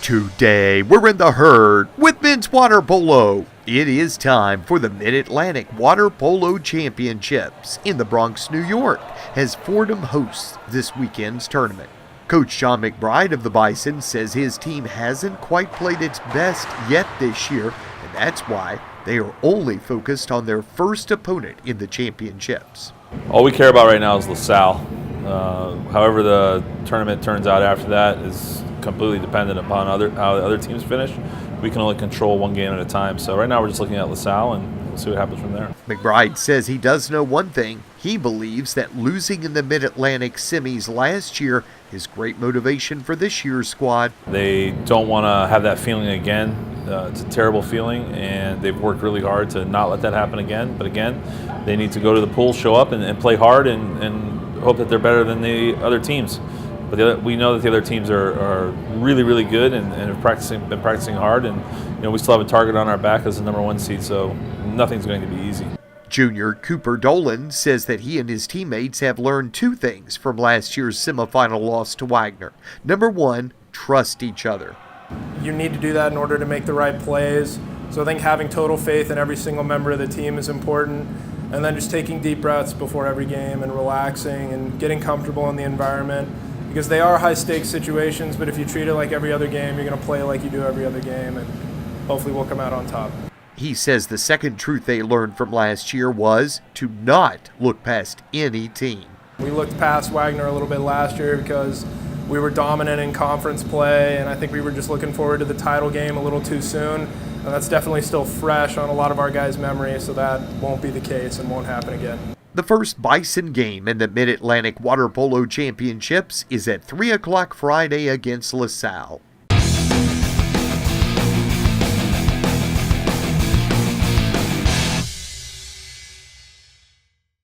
Today, we're in the herd with men's water polo. It is time for the Mid-Atlantic Water Polo Championships in the Bronx, New York, as Fordham hosts this weekend's tournament. Coach John McBride of the Bison says his team hasn't quite played its best yet this year, and that's why they are only focused on their first opponent in the championships. All we care about right now is LaSalle. However the tournament turns out after that is completely dependent upon how the other teams finish. We can only control one game at a time. So right now we're just looking at LaSalle and we'll see what happens from there. McBride says he does know one thing. He believes that losing in the Mid-Atlantic semis last year is great motivation for this year's squad. They don't want to have that feeling again. It's a terrible feeling, and they've worked really hard to not let that happen again. But again, they need to go to the pool, show up, and play hard and hope that they're better than the other teams. But we know that the other teams are really, really good and have been practicing hard. And we still have a target on our back as the #1 seed, so nothing's going to be easy. Junior Cooper Dolan says that he and his teammates have learned two things from last year's semifinal loss to Wagner. Number one, trust each other. You need to do that in order to make the right plays. So I think having total faith in every single member of the team is important. And then just taking deep breaths before every game and relaxing and getting comfortable in the environment. Because they are high-stakes situations, but if you treat it like every other game, you're going to play like you do every other game, and hopefully we'll come out on top. He says the second truth they learned from last year was to not look past any team. We looked past Wagner a little bit last year because we were dominant in conference play, and I think we were just looking forward to the title game a little too soon. And that's definitely still fresh on a lot of our guys' memory, so that won't be the case and won't happen again. The first Bison game in the Mid-Atlantic Water Polo Championships is at 3 o'clock Friday against LaSalle.